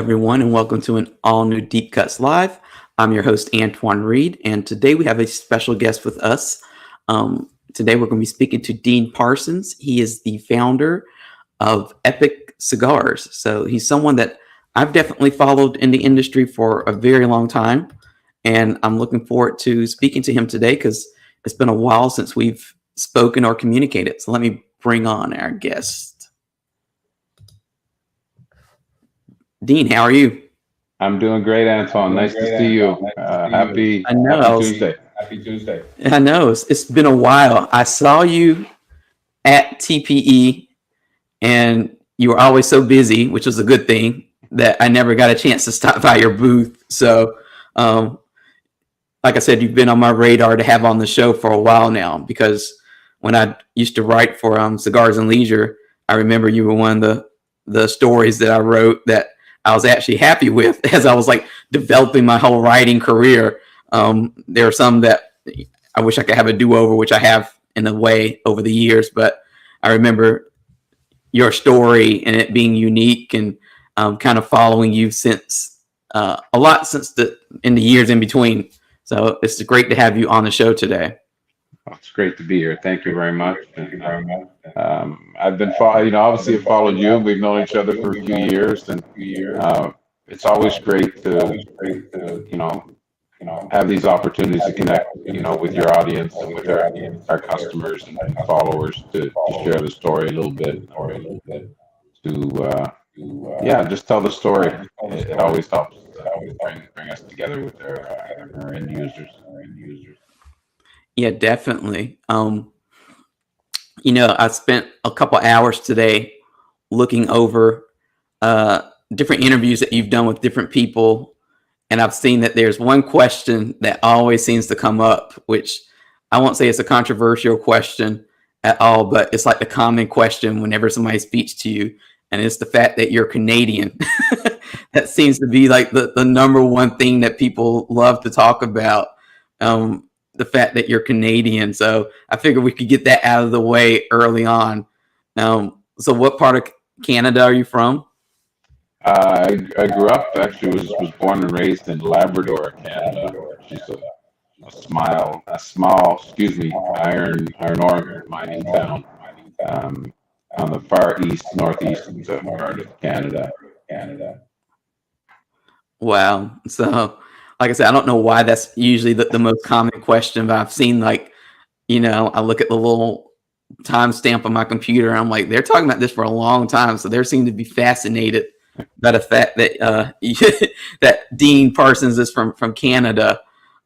everyone, and welcome to an all new Deep Cuts Live. I'm your host, Antoine Reid, and today we have a special guest with us. Today we're going to be speaking to Dean Parsons. He is the founder of Epic Cigars. So he's someone that I've definitely followed in the industry for a very long time, and I'm looking forward to speaking to him today because it's been a while since we've spoken or communicated. So let me bring on our guest. Dean, how are you? I'm doing great, Antoine. Nice to see you. Happy Tuesday. Happy Tuesday. I know it's been a while. I saw you at TPE, and you were always so busy, which was a good thing, that I never got a chance to stop by your booth. So, like I said, you've been on my radar to have on the show for a while now, because when I used to write for Cigars and Leisure, I remember you were one of the stories that I wrote that I was actually happy with as I was like developing my whole writing career. There are some that I wish I could have a do-over, which I have in a way over the years, but I remember your story and it being unique, and kind of following you since a lot since in the years in between. So it's great to have you on the show today. Well, it's great to be here. Thank you very much. I've been obviously I've followed you. We've known each other for a few years, and it's always great to have these opportunities to connect, with your audience and with our customers and followers to share the story a little bit, to just tell the story. It always helps. Bring us together with our end users. Yeah, definitely. I spent a couple hours today looking over different interviews that you've done with different people, and I've seen that there's one question that always seems to come up, which I won't say it's a controversial question at all, but it's like the common question whenever somebody speaks to you, and it's the fact that you're Canadian. That seems to be like the number one thing that people love to talk about. The fact that you're Canadian. So I figured we could get that out of the way early on. So what part of Canada are you from? I grew up, actually was born and raised in Labrador, Canada, which is a small, iron ore mining town on the far northeast part of Canada. Wow. So like I said, I don't know why that's usually the most common question, but I've seen I look at the little timestamp on my computer and I'm like, they're talking about this for a long time. So they seem to be fascinated by the fact that that Dean Parsons is from Canada.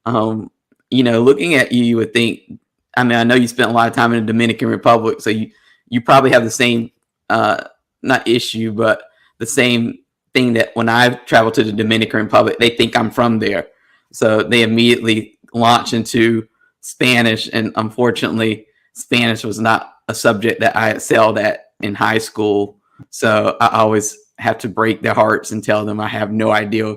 Looking at you, you would think, I mean, I know you spent a lot of time in the Dominican Republic, so you probably have the same, not issue, but the same thing that when I travel to the Dominican Republic, they think I'm from there. So they immediately launch into Spanish. And unfortunately, Spanish was not a subject that I excelled at in high school. So I always have to break their hearts and tell them I have no idea.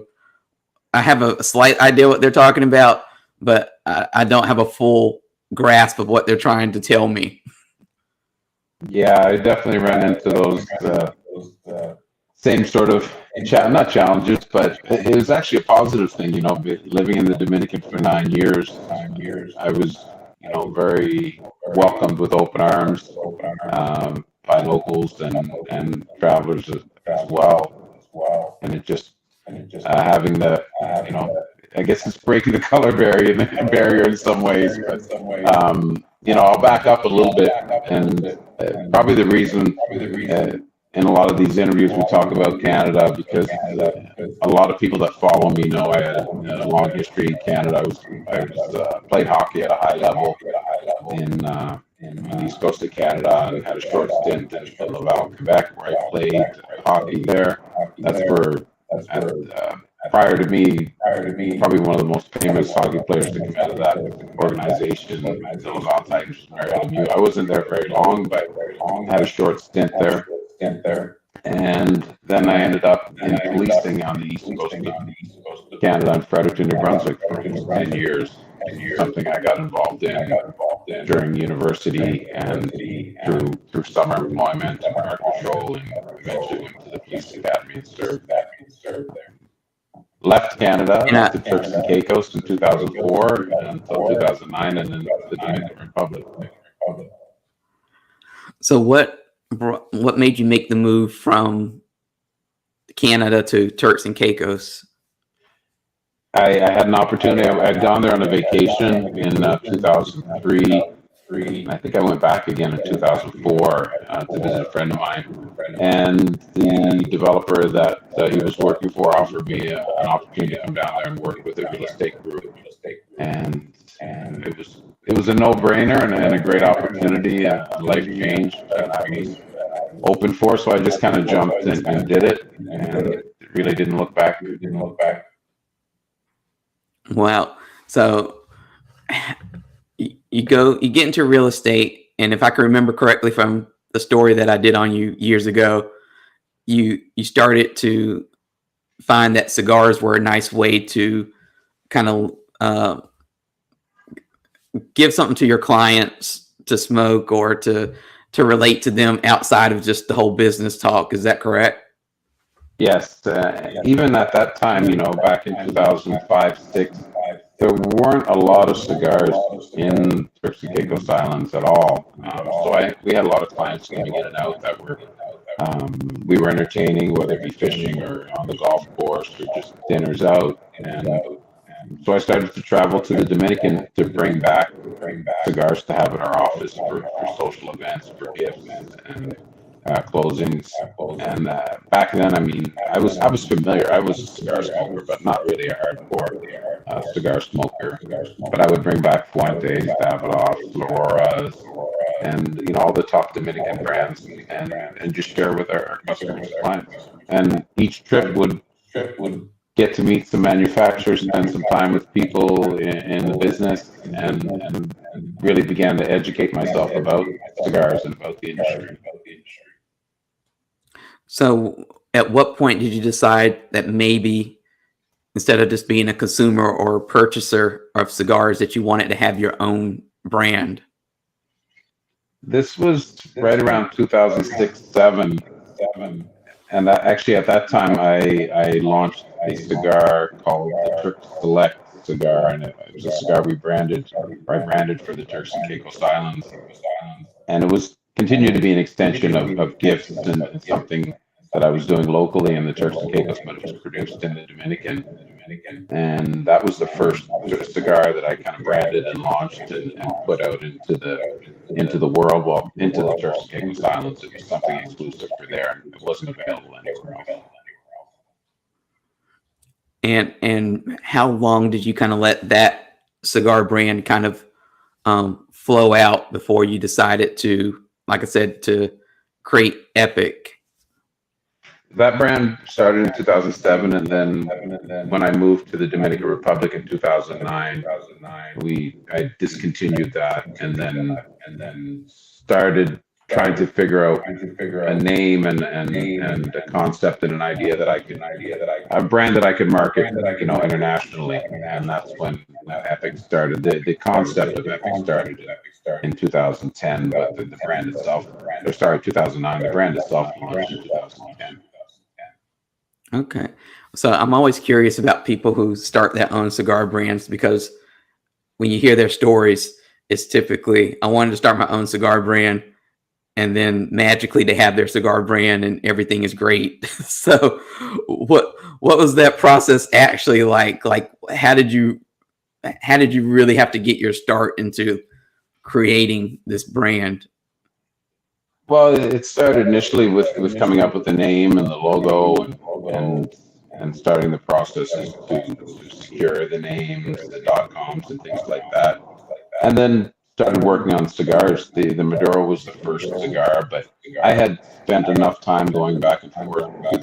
I have a slight idea what they're talking about, but I don't have a full grasp of what they're trying to tell me. Yeah, I definitely ran into those same sort of not challenges, but it was actually a positive thing. Living in the Dominican for 9 years, I was very welcomed with open arms by locals and travelers as well. And it just having the I guess it's breaking the color barrier in some ways. But I'll back up a little bit, and probably the reason. In a lot of these interviews, we talk about Canada because a lot of people that follow me know I had a long history in Canada. I played hockey at a high level in the east coast of Canada, and had a short stint in Laval, Quebec, where I played hockey there. That's where, prior to me, probably one of the most famous hockey players to come out of that organization, the Laval Tigers, Mario Lemieux. I wasn't there very long, but had a short stint there. And then I ended up in policing on the east coast of Canada in Fredericton, New Brunswick for 10 years. Something I got involved in during university and through summer employment and guard patrol, and eventually went to the police academy and served Left Canada And to Turks and Caicos in 2004 until 2009, and then the Dominican Republic. so what made you make the move from Canada to Turks and Caicos? I had an opportunity. I'd gone there on a vacation in 2003. I think I went back again in 2004 to visit a friend of mine. And the developer that he was working for offered me an opportunity to come down there and work with a real estate group. And it was a no-brainer and a great opportunity, a life change that I was open for. So I just kind of jumped and did it, and really didn't look back. Wow. So you get into real estate, and if I can remember correctly from the story that I did on you years ago, you started to find that cigars were a nice way to kind of give something to your clients to smoke or to relate to them outside of just the whole business talk. Is that correct? Yes, even at that time, back in 2005, 6, there weren't a lot of cigars in Turks and Caicos Islands at all. So we had a lot of clients coming in and out that we were entertaining, whether it be fishing or on the golf course or just dinners out. And so I started to travel to the Dominican to bring back cigars to have in our office for social events, for gifts, and closings. And back then, I mean, I was familiar. I was a cigar smoker, but not really a hardcore cigar smoker. But I would bring back Fuentes, Davidoff, Auroras, and all the top Dominican brands, and just share with our customers and clients. And each trip would get to meet some manufacturers, spend some time with people in the business, and really began to educate myself about cigars and about the industry. So at what point did you decide that maybe instead of just being a consumer or a purchaser of cigars, that you wanted to have your own brand? This was right around 2006, 7. And actually at that time, I launched a cigar called the Turks Select cigar, and it was a cigar I branded for the Turks and Caicos Islands. And it was continued to be an extension of gifts and something that I was doing locally in the Turks and Caicos, but it was produced in the Dominican. And that was the first cigar that I kind of branded and launched and put out into the world, well, into the Turks and Caicos Islands. It was something exclusive for there. It wasn't available anywhere else. And how long did you kind of let that cigar brand kind of flow out before you decided to, like I said, to create Epic? That brand started in 2007, and then when I moved to the Dominican Republic in 2009, I discontinued that, and then started trying to figure out a name and a concept and an idea that a brand that I could market, internationally, and that's when Epic started. The concept of Epic started in 2010, but the brand itself, 2009. The brand itself launched in 2010. Okay. So I'm always curious about people who start their own cigar brands, because when you hear their stories, it's typically, I wanted to start my own cigar brand, and then magically they have their cigar brand and everything is great. So what was that process actually like? Like, how did you really have to get your start into creating this brand? Well, it started initially with coming up with the name and the logo and starting the processes to secure the names, the .coms and things like that. And then started working on cigars. The Maduro was the first cigar, but I had spent enough time going back and forth to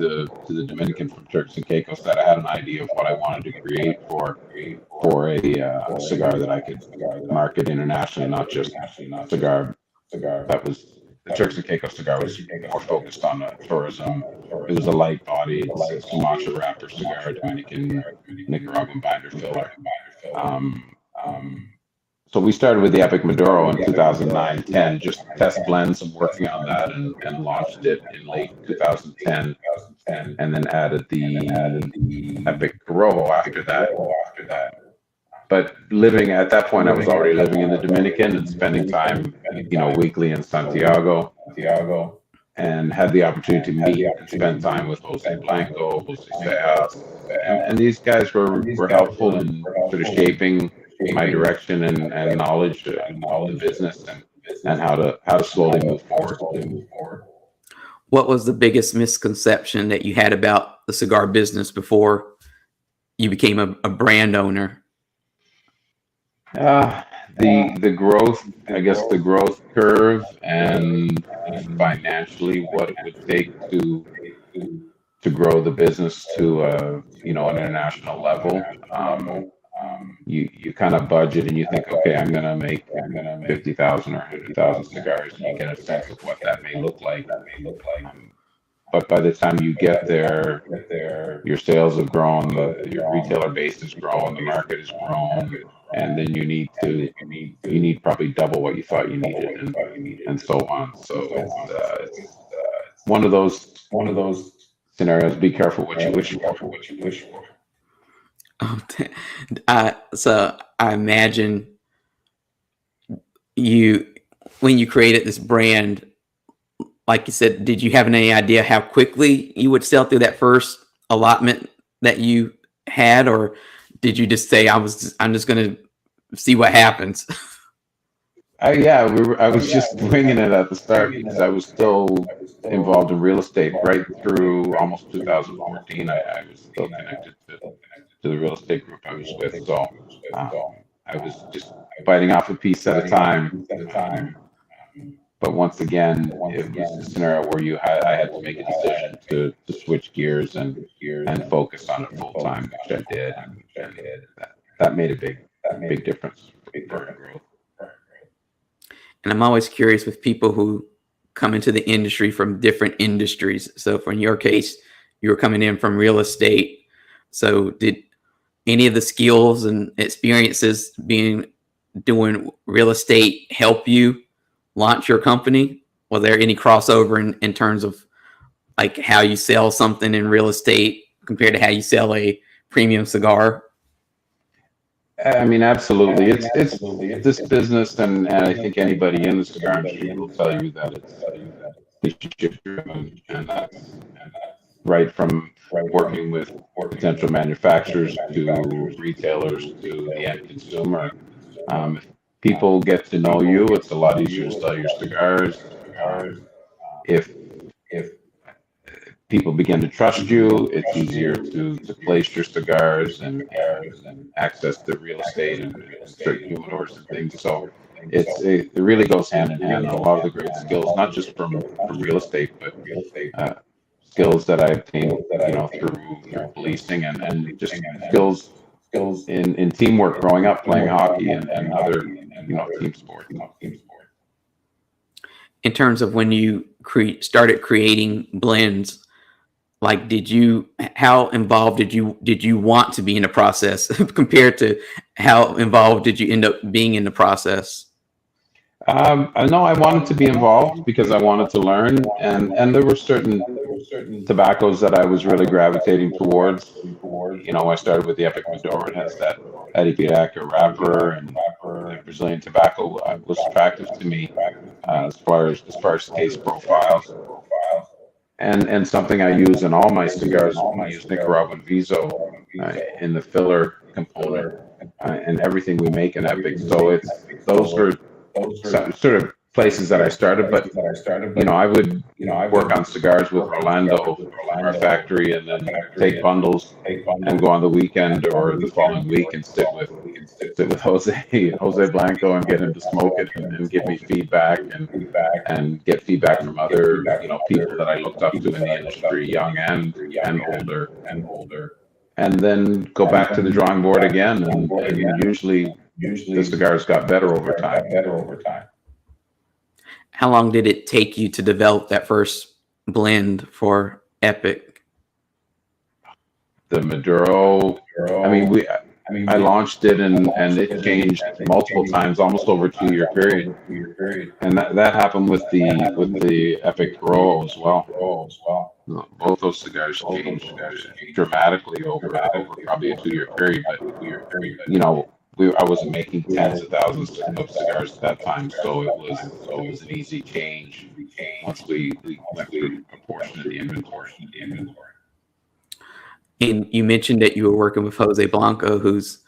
the Dominican from Turks and Caicos that I had an idea of what I wanted to create for a cigar that I could market internationally, not just a cigar that was. The Turks and Caicos cigar was more focused on tourism. It was a light body, it's a Sumatra wrapper cigar, Dominican, Nicaraguan binder filler. So we started with the Epic Maduro in 2009-10, just test blends and working on that, and launched it in late 2010, and then added the Epic Corojo after that. But living at that point, I was already living in the Dominican and spending time, weekly in Santiago, and had the opportunity to meet and spend time with Jose Blanco, Jose Seas, and these guys were helpful in sort of shaping my direction and knowledge of the business, and how to slowly move forward. What was the biggest misconception that you had about the cigar business before you became a brand owner? The growth, I guess, the growth curve, and financially what it would take to grow the business to an international level. You kind of budget and you think, okay, I'm gonna make 50,000 or 100,000 cigars, and you get a sense of what that may look like. But by the time you get there, your sales have grown, your retailer base has grown, the market has grown, and then you need probably double what you thought you needed, and so on. So it's one of those scenarios. Be careful what you wish for. So I imagine when you created this brand, like you said, did you have any idea how quickly you would sell through that first allotment that you had, or did you just say, I'm just going to see what happens? I was just winging it at the start, because I was still involved in real estate right through almost 2014. I was still connected to the real estate group I was with, so I was just biting off a piece at a time. But once again, it was a scenario where I had to make a decision to switch gears and focus on it full time, which I did, and that made a big difference for growth. And I'm always curious with people who come into the industry from different industries. So for in your case, you were coming in from real estate. So did any of the skills and experiences doing real estate help you launch your company? Was there any crossover in terms of like how you sell something in real estate compared to how you sell a premium cigar? I mean, absolutely. It's this business, and I think anybody in the cigar industry will tell you that it's relationship driven, and that's right from working with potential manufacturers to retailers to the end consumer. If people get to know you, it's a lot easier to sell your cigars. If people begin to trust you, it's easier to place your cigars and access the real estate and certain humidors and things. So it really goes hand in hand. A lot of the great skills, not just from real estate, but skills that I obtained, through policing, and just skills in teamwork growing up, playing hockey and other team sports. In terms of when you started creating blends, like how involved did you want to be in the process compared to how involved did you end up being in the process? I know I wanted to be involved because I wanted to learn, and there were certain tobaccos that I was really gravitating towards. I started with the Epic Maduro. It has that Adipidaca wrapper, and the Brazilian tobacco was attractive to me as far as taste profiles. And something I use in all my cigars, I use Nicaraguan Viso in the filler component, and everything we make in Epic. So those were sort of places that I started, but I would work on cigars with Orlando, our factory, and then take bundles and go on the weekend or the following week and sit with Jose Blanco and get him to smoke it and give me feedback and get feedback from other people that I looked up to in the industry, young and older, and then go back to the drawing board again, and usually the cigars got better over time. How long did it take you to develop that first blend for Epic? The Maduro, I mean, I launched it and it changed multiple times, almost over a 2 year period. And that happened with the Epic Roll as well. Both those cigars changed dramatically over probably a 2 year period. But you know, I wasn't making tens of thousands of cigars at that time, so it was an easy change once we went through a portion of the inventory. And you mentioned that you were working with Jose Blanco, who's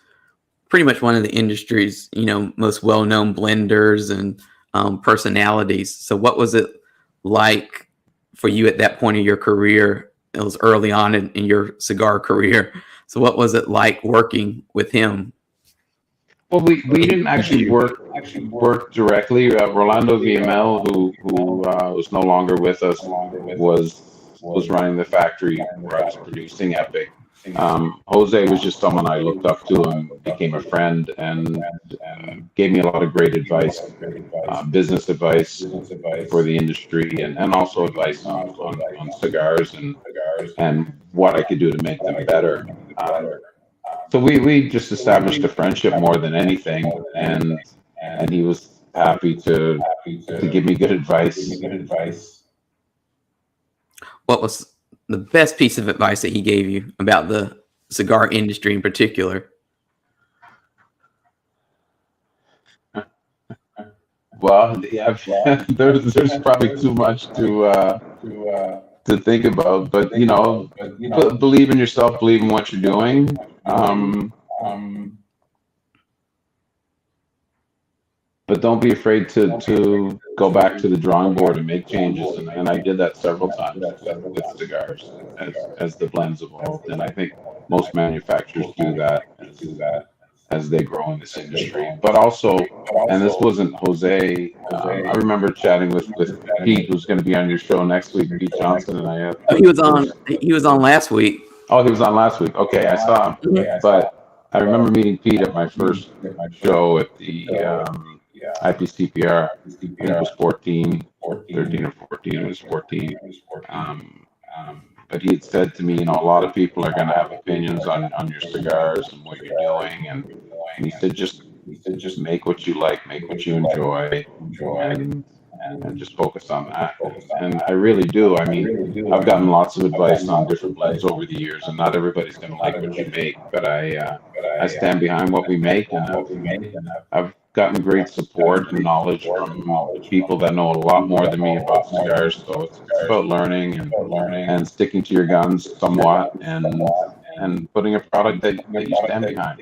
pretty much one of the industry's, most well-known blenders and personalities. So what was it like for you at that point of your career? It was early on in your cigar career. So what was it like working with him? Well, we didn't actually work directly. Rolando VML, who was no longer with us, was running the factory where I was producing Epic. Jose was just someone I looked up to and became a friend, and gave me a lot of great advice, business advice for the industry, and also advice on cigars and what I could do to make them better. So we just established a friendship more than anything, and he was happy to give me good advice. What was the best piece of advice that he gave you about the cigar industry in particular? Well, yeah, there's probably too much to think about, but believe in yourself, believe in what you're doing. But don't be afraid to go back to the drawing board and make changes. And I did that several times with cigars as the blends evolved. And I think most manufacturers do that as they grow in this industry. But also, and this wasn't Jose, I remember chatting with Pete, who's going to be on your show next week, Pete Johnson, and I. He was on last week. Oh, he was on last week. Okay, I saw him. But I remember meeting Pete at my first show at the IPCPR. I think it was 13 or 14. It was 14. But he had said to me, a lot of people are going to have opinions on your cigars and what you're doing, and he said just make what you like, make what you enjoy, and just focus on that. And I really do. I mean, I've gotten lots of advice on different blends over the years, and not everybody's going to like what you make, but I stand behind what we make, and I've gotten great support and knowledge from people that know a lot more than me about cigars. So it's about learning and sticking to your guns somewhat, and putting a product that you stand behind.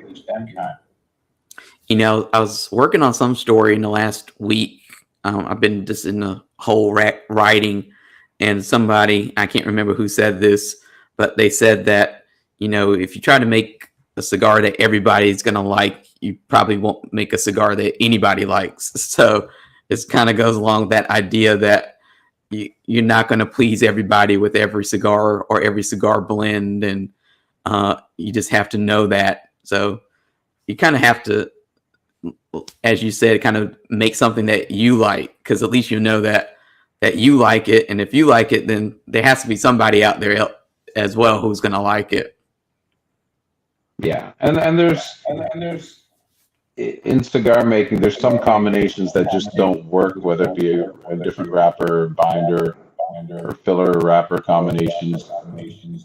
I was working on some story in the last week. I've been just in the whole writing, and somebody, I can't remember who said this, but they said that, if you try to make a cigar that everybody's going to like, you probably won't make a cigar that anybody likes. So it kind of goes along with that idea that you're not going to please everybody with every cigar or every cigar blend. And you just have to know that. So you kind of have to, as you said, kind of make something that you like, because at least you know that you like it. And if you like it, then there has to be somebody out there as well who's going to like it. Yeah. And there's in cigar making, there's some combinations that just don't work, whether it be a different wrapper, binder, or filler wrapper combinations.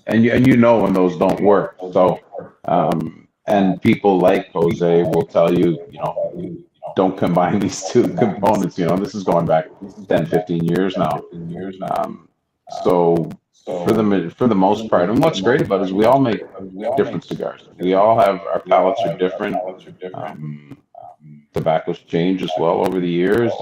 And when those don't work. So, and people like Jose will tell you, don't combine these two components. This is going back 10, 15 years now. So for the most part, and what's great about it is we all make different cigars. We all have, our palates are different. Tobaccos change as well over the years,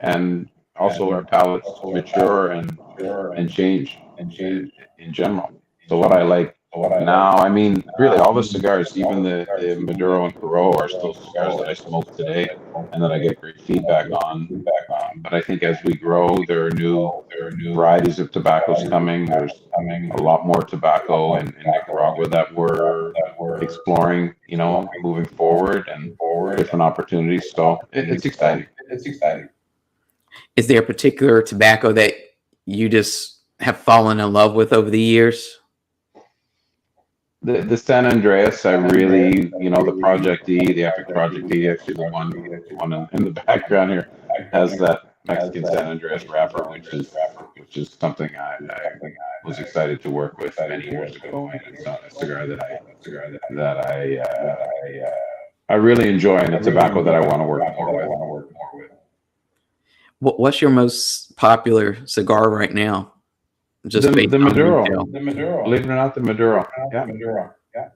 and also our palates mature and change in general. So what I like now, I mean, really all the cigars, even the Maduro and Corojo, are still cigars that I smoke today and that I get great feedback on. But I think as we grow, there are new varieties of tobaccos coming. There's a lot more tobacco in Nicaragua that we're exploring, moving forward, and different opportunities. So it's exciting. Is there a particular tobacco that you just have fallen in love with over the years? The San Andreas, I really, the Project E, the Epic Project E, actually the one in the background here has that Mexican San Andreas wrapper, which is something I was excited to work with many years ago, and it's not a cigar that I really enjoy, and a tobacco that I want to work more with. What's your most popular cigar right now? Just The Maduro. retail. Believe it or not, the Maduro. Yeah.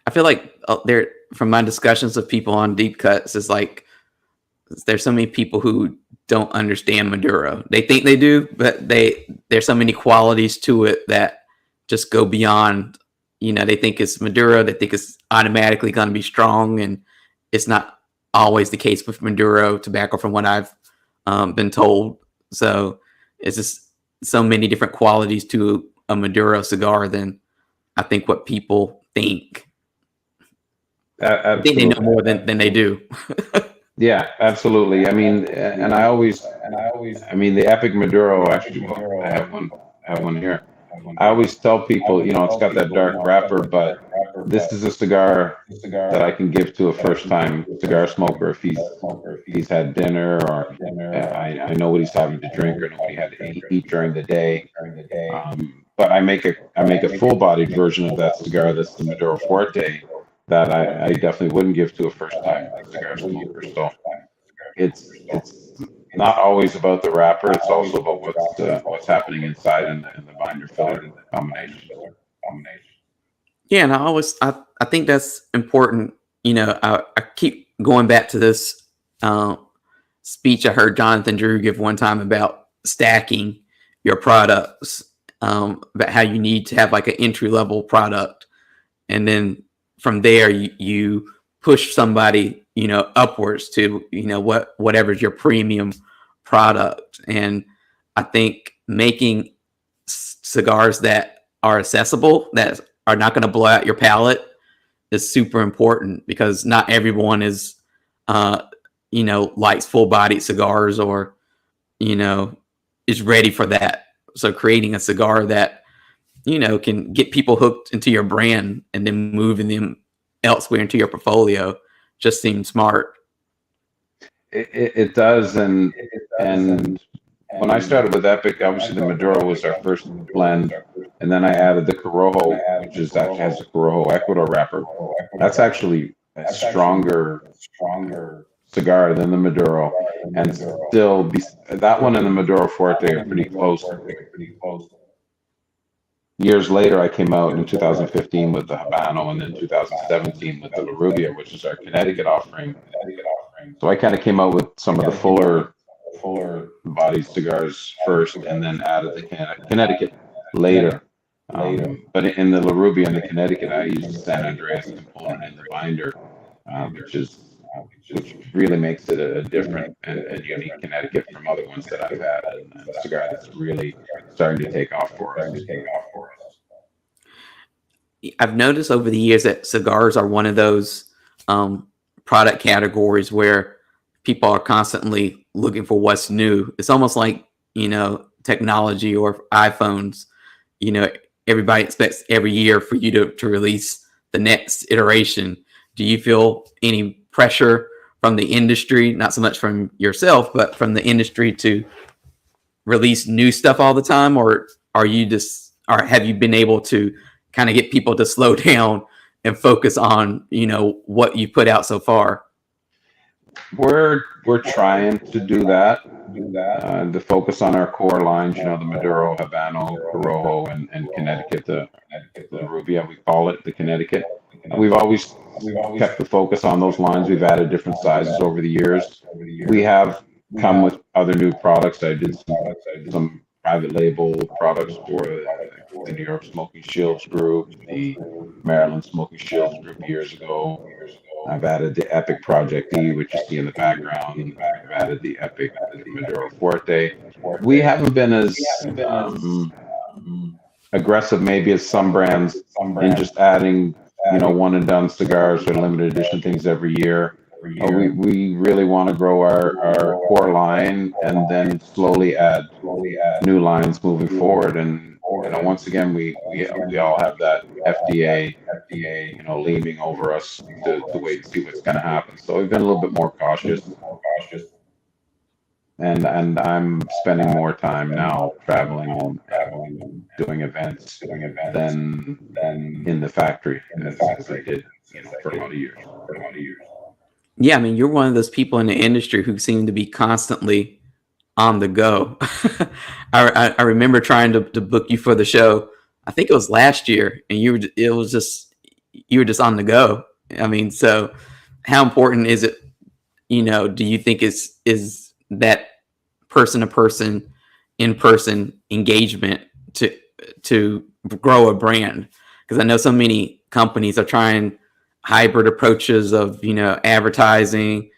I feel like there, from my discussions with people on deep cuts, is like there's so many people who don't understand Maduro. They think they do, but there's so many qualities to it that just go beyond. They think it's Maduro. They think it's automatically going to be strong, and it's not always the case with Maduro tobacco, from what I've been told. So it's just so many different qualities to a Maduro cigar than I think what people think. I think they know more than they do. Yeah, absolutely. I mean, and I mean, the Epic Maduro, actually, well, I have one here. I always tell people, it's got that dark wrapper, but this is a cigar that I can give to a first-time cigar smoker if he's had dinner, or I know what he's having to drink, or know what he had to eat during the day. But I make a full-bodied version of that cigar. That's the Maduro Forte, that I definitely wouldn't give to a first-time cigar smoker. So it's not always about the wrapper. It's also about what's happening inside in the binder filler combination. Yeah, and I think that's important. I keep going back to this speech I heard Jonathan Drew give one time about stacking your products, about how you need to have like an entry level product, and then from there you push somebody upwards to whatever's your premium product. And I think making cigars that are accessible, that are not going to blow out your palate, is super important, because not everyone is likes full-bodied cigars, or is ready for that. So creating a cigar that can get people hooked into your brand and then moving them elsewhere into your portfolio just seems smart. It does, and when I started with Epic, obviously the Maduro was our first blend, and then I added the Corojo, which actually has a Corojo Ecuador wrapper. That's actually a stronger cigar than the Maduro, and still that one and the Maduro Forte are pretty close. Years later, I came out in 2015 with the Habano, and then 2017 with the La Rubia, which is our Connecticut offering. So I kind of came out with some of the fuller bodied cigars first, and then added the Connecticut later. But in the La Rubia and the Connecticut, I used the San Andreas component in the binder, which really makes it a different and unique Connecticut from other ones that I've had, and a cigar that's really starting to take off for us. I've noticed over the years that cigars are one of those product categories where people are constantly looking for what's new. It's almost like, technology or iPhones. Everybody expects every year for you to release the next iteration. Do you feel any pressure from the industry, not so much from yourself, but from the industry, to release new stuff all the time? Or have you been able to kind of get people to slow down and focus on, what you put out so far? We're trying to do that. The focus on our core lines, the Maduro, Habano, Corojo, and Connecticut, the Rubia, we call it, the Connecticut. We've always kept the focus on those lines. We've added different sizes over the years. We have come with other new products. I did some private label products for the New York Smoking Shields group, the Maryland Smoking Shields group years ago. I've added the Epic Project E, which you see in the background. I've added the Epic Maduro Forte. We haven't been as aggressive maybe as some brands in just adding, one and done cigars or limited edition things every year. We really want to grow our core line, and then slowly add new lines moving forward. And once again, we all have that FDA, leaning over us to wait and see what's going to happen. So we've been a little bit more cautious, and I'm spending more time now traveling and doing events than in the factory as I did, for a lot of years. Yeah, I mean, you're one of those people in the industry who seem to be constantly on the go. I remember trying to book you for the show. I think it was last year, and you were just on the go. I mean, so how important is it? Do you think is that person to person, in person engagement to grow a brand? Because I know so many companies are trying hybrid approaches of advertising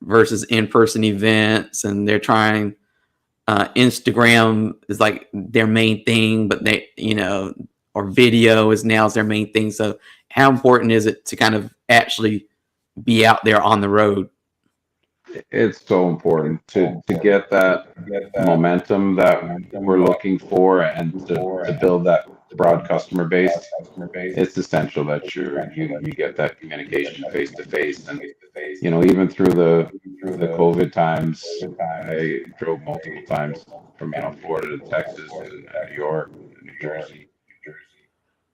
versus in-person events, and they're trying Instagram is like their main thing, but they or video is now their main thing. So how important is it to kind of actually be out there on the road? It's so important to get that momentum that we're looking for, and to build that broad customer base. It's essential that you get that communication face to face. And even through the COVID times, I drove multiple times from Florida to Texas and New York and New Jersey.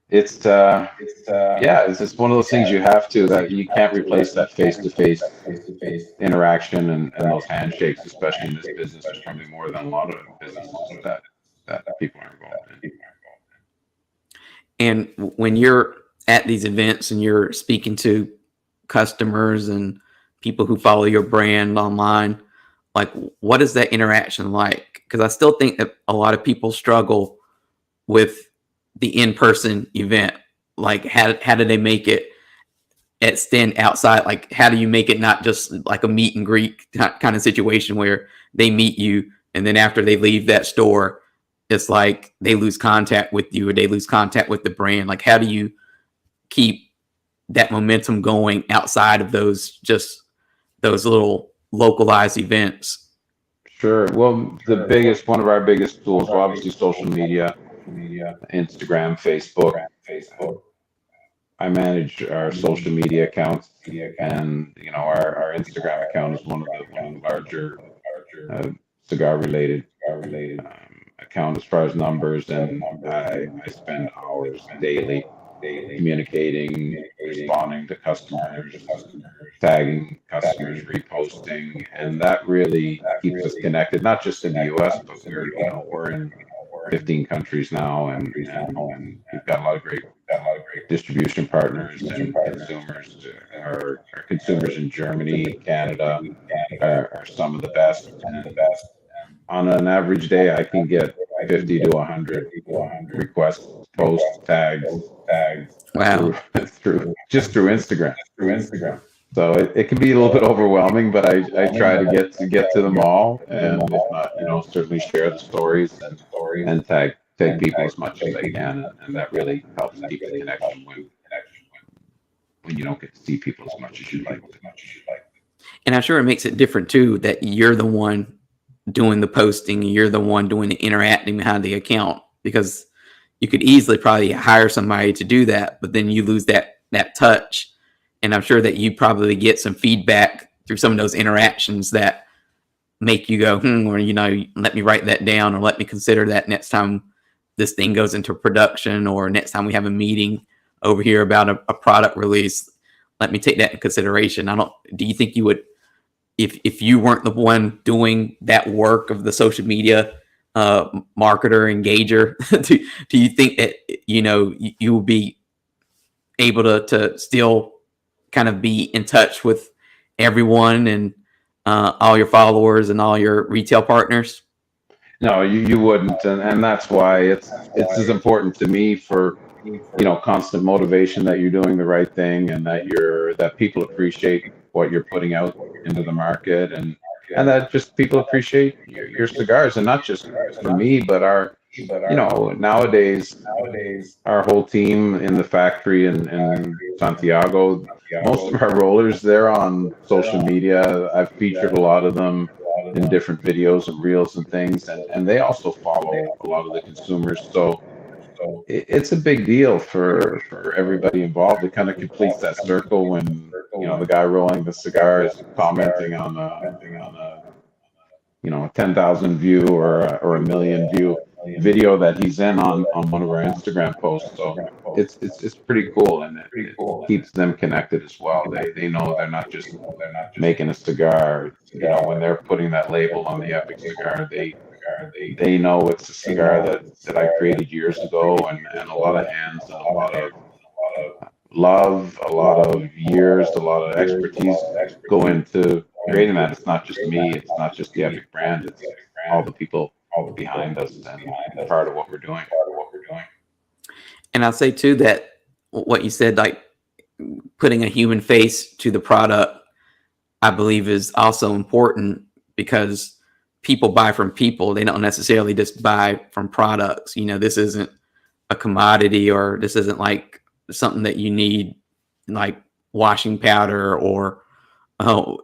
It's just one of those things that you can't replace that face-to-face interaction and those handshakes, especially in this business. There's probably more than a lot of businesses that people are involved in. And when you're at these events and you're speaking to customers and people who follow your brand online, like, what is that interaction like? Because I still think that a lot of people struggle with the in-person event. Like, how do they make it extend outside? Like, how do you make it not just like a meet and greet kind of situation where they meet you and then after they leave that store, it's like they lose contact with you or they lose contact with the brand? Like, how do you keep that momentum going outside of those little localized events? Sure. Well, one of our biggest tools, well, obviously social media, Instagram, Facebook. I manage our social media accounts, and our Instagram account is one of the larger cigar related account as far as numbers, and I spend hours daily communicating, responding to customers, tagging customers, reposting, and that really keeps us connected, not just in the U.S., but we're in 15 countries now, and we've got a lot of great distribution partners and consumers. Our consumers in Germany, Canada are some of the best. And on an average day, I can get 50 to 100 requests, posts, tags. Wow. through Instagram. So it can be a little bit overwhelming, but I try to get to them all, and if not, certainly share the stories and tag people as much as I can, and that really helps keep the connection when you don't get to see people as much as you'd like to. And I'm sure it makes it different too, that you're the one doing the posting, you're the one doing the interacting behind the account, because you could easily probably hire somebody to do that, but then you lose that touch. And I'm sure that you probably get some feedback through some of those interactions that make you go, or, let me write that down, or let me consider that next time this thing goes into production, or next time we have a meeting over here about a product release, let me take that into consideration. Do you think you would, if you weren't the one doing that work of the social media marketer, engager, do you think that, you would be able to still kind of be in touch with everyone and all your followers and all your retail partners? No, you wouldn't, and that's why it's as important to me for constant motivation that you're doing the right thing, and that people appreciate what you're putting out into the market, and that just people appreciate your cigars, and not just for me, but our nowadays our whole team in the factory in Santiago, most of our rollers, they're on social media. I've featured a lot of them in different videos and reels and things, and they also follow a lot of the consumers. So it's a big deal for everybody involved. It kind of completes that circle when the guy rolling the cigar is commenting on a 10,000 view or a million view video that he's in on one of our Instagram posts. So it's pretty cool, and it keeps them connected as well. They know they're not just making a cigar. When they're putting that label on the Epic cigar, they know it's a cigar that I created years ago, and a lot of hands and a lot of love, a lot of years, a lot of expertise go into creating that. It's not just me, it's not just the Epic brand, it's all the people behind us and part of what we're doing. And I'll say too that what you said, like putting a human face to the product, I believe is also important, because people buy from people. They don't necessarily just buy from products. This isn't a commodity, or this isn't like something that you need, like washing powder or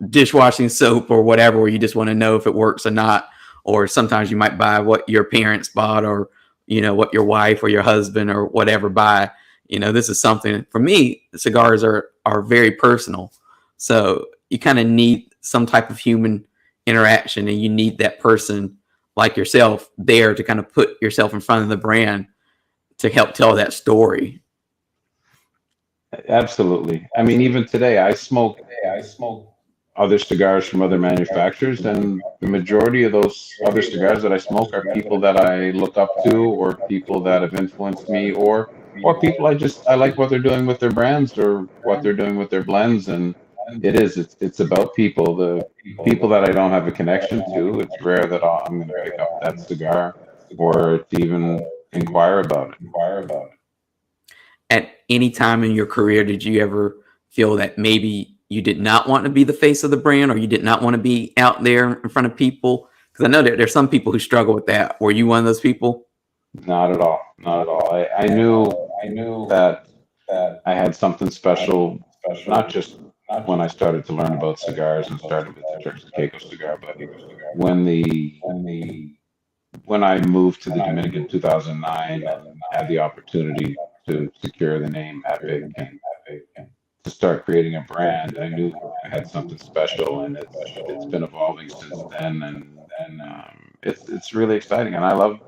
dishwashing soap or whatever, where you just want to know if it works or not. Or sometimes you might buy what your parents bought, or what your wife or your husband or whatever buy. This is something, for me, cigars are very personal. So you kind of need some type of human interaction, and you need that person like yourself there to kind of put yourself in front of the brand to help tell that story. Absolutely. I mean, even today, I smoke other cigars from other manufacturers, and the majority of those other cigars that I smoke are people that I look up to, or people that have influenced me, or people I like what they're doing with their brands or what they're doing with their blends. And it's about people. The people that I don't have a connection to, it's rare that I'm going to pick up that cigar or to even inquire about it. At any time in your career, did you ever feel that maybe you did not want to be the face of the brand, or you did not want to be out there in front of people? Because I know that there's some people who struggle with that. Were you one of those people? Not at all. Not at all. I knew that I had something special, not just when I started to learn about cigars and started with the Turks and Caicos cigar, but when I moved to the Dominican in 2009 and had the opportunity to secure the name Epic and to start creating a brand, I knew I had something special, and it's been evolving since then, and it's really exciting, and I love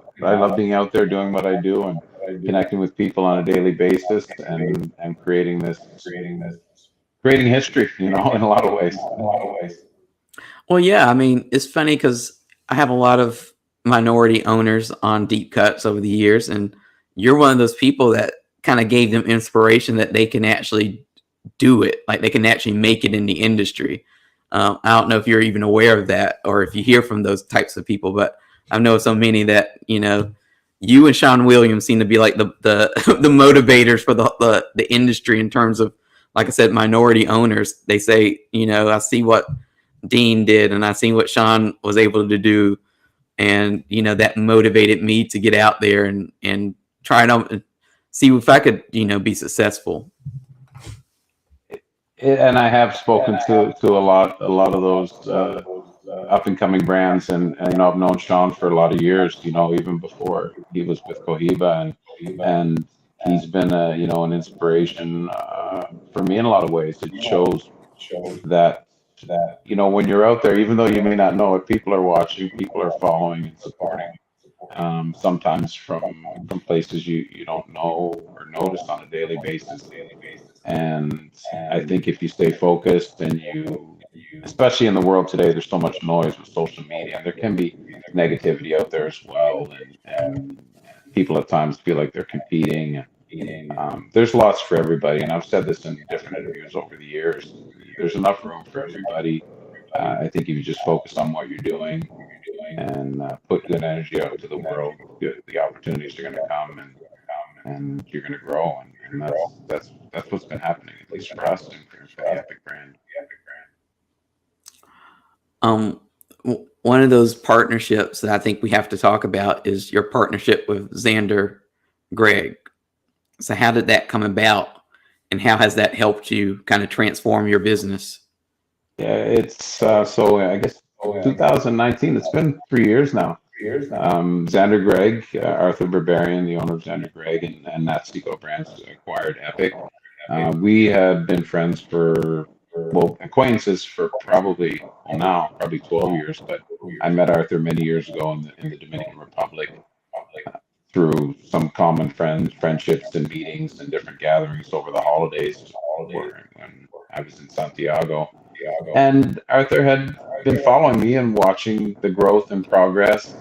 being out there doing what I do and connecting with people on a daily basis, and creating history, in a lot of ways. Well, yeah, I mean, it's funny because I have a lot of minority owners on Deep Cuts over the years, and you're one of those people that kind of gave them inspiration that they can actually do it, like they can actually make it in the industry. I don't know if you're even aware of that, or if you hear from those types of people, but I know so many that you and Sean Williams seem to be like the the motivators for the industry in terms of, like I said, minority owners. They say, I see what Dean did, and I see what Sean was able to do, and that motivated me to get out there and try to see if I could be successful. And I have spoken to a lot of those up and coming brands, and I've known Sean for a lot of years, even before he was with Cohiba, and he's been an inspiration for me in a lot of ways. It shows that when you're out there, even though you may not know it, people are watching, people are following and supporting. Sometimes from places you don't know or notice on a daily basis. And I think if you stay focused, and especially in the world today, there's so much noise with social media, and there can be negativity out there as well, and people at times feel like they're competing. There's lots for everybody, and I've said this in different interviews over the years. There's enough room for everybody. I think if you just focus on what you're doing and put good energy out to the world, the opportunities are going to come, and you're going to grow, and that's what's been happening, at least for us and for the Epic brand. One of those partnerships that I think we have to talk about is your partnership with Xander Greg. So how did that come about, and how has that helped you kind of transform your business? Yeah, it's so I guess 2019. It's been 3 years now. Xander Greg, Arthur Barbarian, the owner of Xander Greg, and Nat Cigar Brands acquired Epic. We had been friends for, well, acquaintances for probably 12 years, but I met Arthur many years ago in the Dominican Republic through some common friendships and meetings and different gatherings over the holidays when I was in Santiago. And Arthur had been following me and watching the growth and progress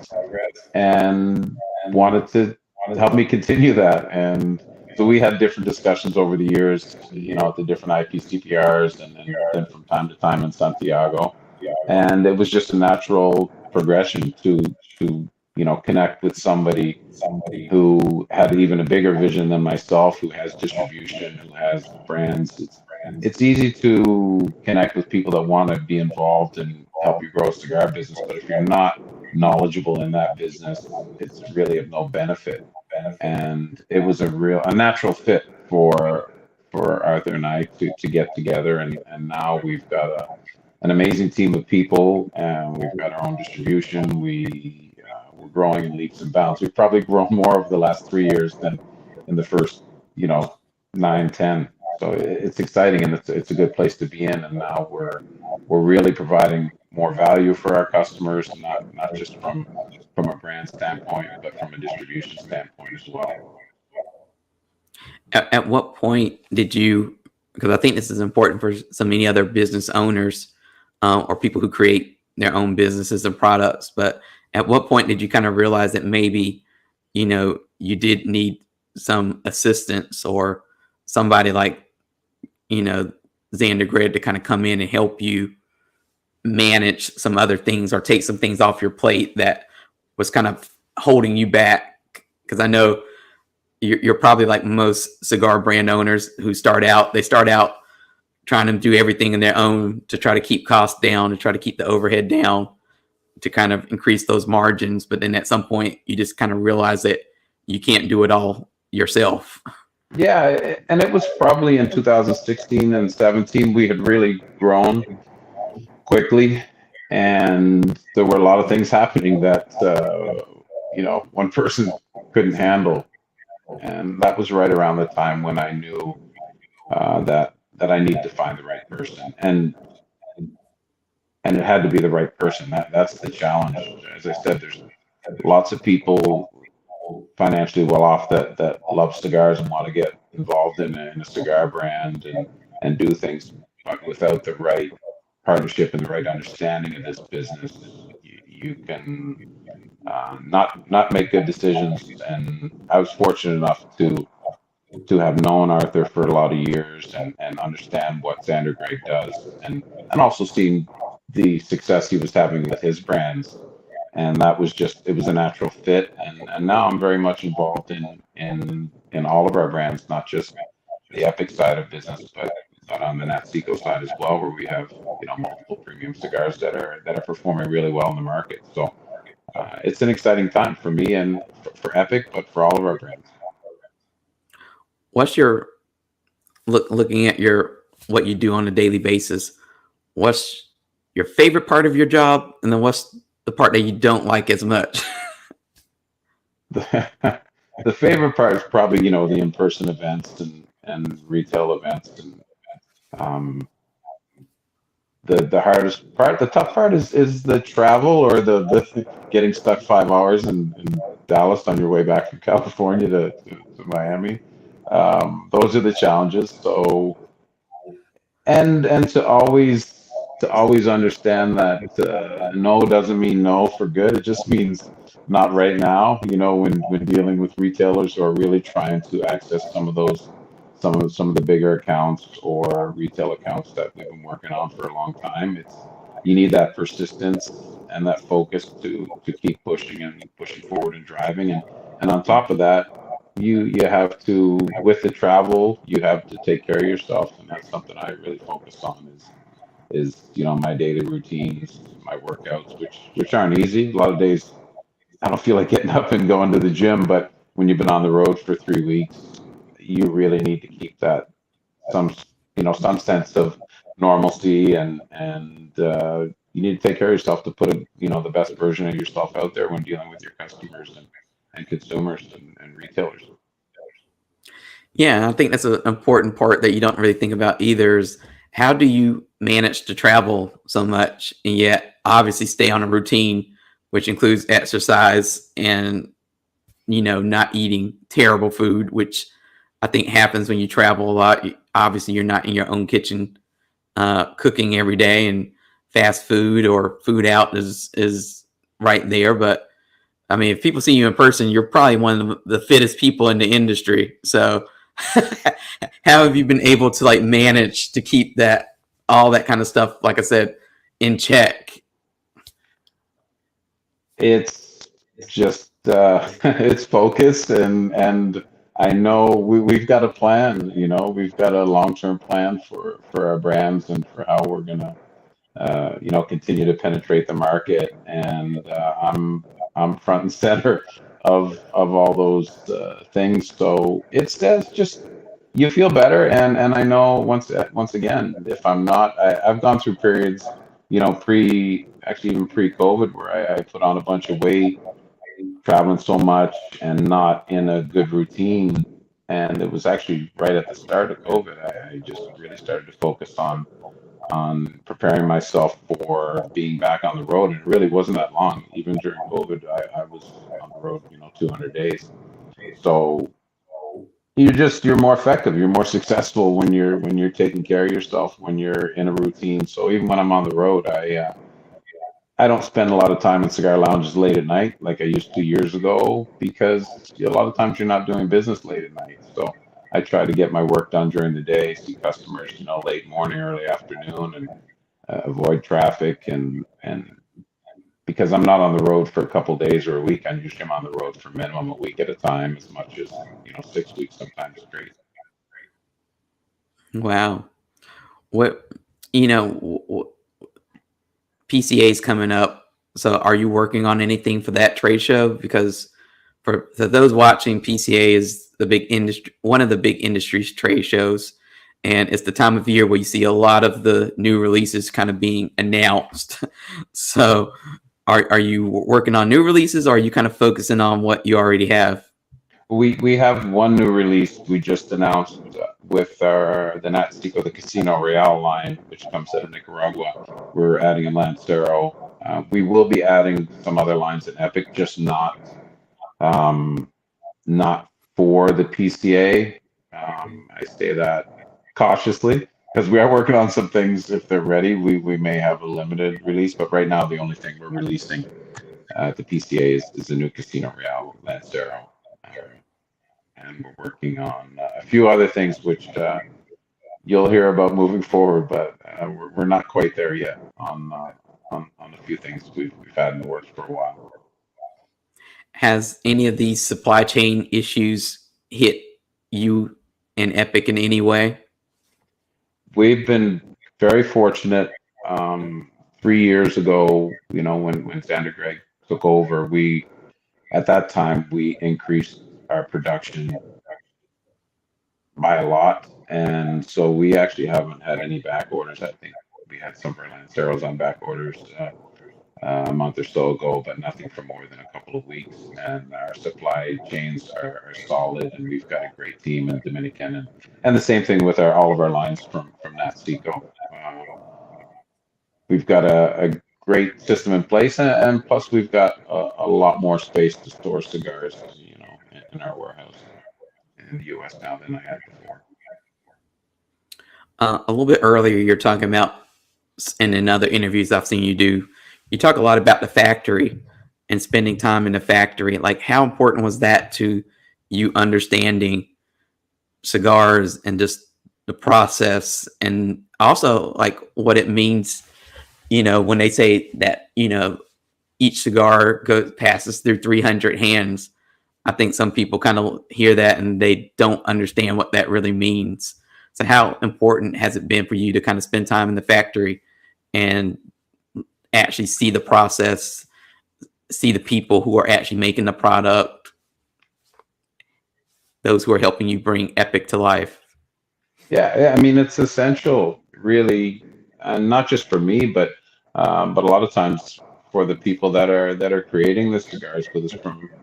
and wanted to help me continue that. And so we had different discussions over the years, at the different IPCPRs and then from time to time in Santiago. And it was just a natural progression to connect with somebody who had even a bigger vision than myself, who has distribution, who has brands. It's easy to connect with people that want to be involved and help you grow a cigar business, but if you're not knowledgeable in that business, it's really of no benefit. And it was a natural fit for Arthur and I to get together, and now we've got an amazing team of people, and we've got our own distribution. We're growing in leaps and bounds. We've probably grown more over the last 3 years than in the first 9, 10. So it's exciting, and it's a good place to be in. And now we're really providing more value for our customers, not just from a brand standpoint, but from a distribution standpoint as well. At what point did you? Because I think this is important for so many other business owners or people who create their own businesses and products. But at what point did you kind of realize that maybe you did need some assistance or somebody like Xander Greg to kind of come in and help you manage some other things or take some things off your plate that was kind of holding you back? Because I know you're probably like most cigar brand owners who start out trying to do everything in their own to try to keep costs down, to try to keep the overhead down, to kind of increase those margins. But then at some point you just kind of realize that you can't do it all yourself. Yeah, and it was probably in 2016 and 17 we had really grown quickly, and there were a lot of things happening that one person couldn't handle, and that was right around the time when I knew that I needed to find the right person, and it had to be the right person. That's the challenge. As I said, there's lots of people financially well off that love cigars and want to get involved in a cigar brand and do things, but without the right partnership and the right understanding of this business, you can not make good decisions. And I was fortunate enough to have known Arthur for a lot of years and understand what Xander Greg does, and also seen the success he was having with his brands. And that was it was a natural fit. And now I'm very much involved in all of our brands, not just the Epic side of business, but on the Nat Cigar side as well, where we have multiple premium cigars that are performing really well in the market. So it's an exciting time for me and for Epic, but for all of our brands. What's your looking at what you do on a daily basis? What's your favorite part of your job, and then what's the part that you don't like as much? The favorite part is probably the in-person events and retail events, and the hardest part, the tough part is the travel, or the getting stuck 5 hours in Dallas on your way back from California to Miami. Those are the challenges. So and to always understand that no doesn't mean no for good. It just means not right now. When dealing with retailers who are really trying to access some of the bigger accounts or retail accounts that we've been working on for a long time, you need that persistence and that focus to keep pushing forward and driving. And on top of that, you have to, with the travel, you have to take care of yourself, and that's something I really focus on is my daily routines, my workouts, which aren't easy. A lot of days I don't feel like getting up and going to the gym, but when you've been on the road for 3 weeks, you really need to keep that some sense of normalcy and you need to take care of yourself to put the best version of yourself out there when dealing with your customers and consumers and retailers. Yeah, I think that's an important part that you don't really think about either is how do you manage to travel so much and yet obviously stay on a routine, which includes exercise and, not eating terrible food, which I think happens when you travel a lot. Obviously, you're not in your own kitchen cooking every day, and fast food or food out is right there. But I mean, if people see you in person, you're probably one of the fittest people in the industry. So how have you been able to like manage to keep all that kind of stuff, like I said, in check? It's just it's focused, and I know we've got a plan. We've got a long-term plan for our brands and for how we're gonna continue to penetrate the market. And I'm front and center of all those things. So it's just you feel better, and I know once again, if I'm not, I've gone through periods, actually even pre-COVID, where I put on a bunch of weight, traveling so much and not in a good routine. And it was actually right at the start of COVID, I just really started to focus on preparing myself for being back on the road. And it really wasn't that long. Even during COVID, I was on the road, 200 days. So you're more effective. You're more successful when you're taking care of yourself, when you're in a routine. So even when I'm on the road, I don't spend a lot of time in cigar lounges late at night like I used to years ago, because a lot of times you're not doing business late at night. So I try to get my work done during the day, see customers, late morning, early afternoon, and avoid traffic. And because I'm not on the road for a couple of days or a week, I usually am on the road for minimum a week at a time, as much as 6 weeks sometimes straight. Wow. What, you know, PCA's coming up. So are you working on anything for that trade show? Because for those watching, PCA is the big industry, one of the big industry's trade shows. And it's the time of year where you see a lot of the new releases kind of being announced. So are you working on new releases, or are you kind of focusing on what you already have? We have one new release we just announced with the Natstico, the Casino Real line, which comes out of Nicaragua. We're adding a Lancero. We will be adding some other lines in Epic, just not for the PCA. I say that cautiously because we are working on some things. If they're ready, we may have a limited release, but right now the only thing we're releasing at the PCA is the new Casino Real Lancero. And we're working on a few other things which you'll hear about moving forward, but we're not quite there yet on a few things we've had in the works for a while. Has any of these supply chain issues hit you and Epic in any way? We've been very fortunate. 3 years ago, when Xander Greg took over, at that time we increased our production by a lot, and so we actually haven't had any back orders. I think we had some of our Lanceros on back orders a month or so ago, but nothing for more than a couple of weeks. And our supply chains are solid, and we've got a great team in Dominican, and the same thing with all of our lines from Natstico. We've got a great system in place, and plus we've got a lot more space to store cigars, in our warehouse in the U.S. now than I had before. A little bit earlier, you're talking about, and in other interviews I've seen you do, you talk a lot about the factory and spending time in the factory. Like, how important was that to you understanding cigars and just the process, and also like what it means, when they say that, each cigar passes through 300 hands. I think some people kind of hear that and they don't understand what that really means. So how important has it been for you to kind of spend time in the factory and actually see the process, see the people who are actually making the product, those who are helping you bring Epic to life? Yeah, I mean, it's essential, really, not just for me, but But a lot of times for the people that are creating the cigars with us,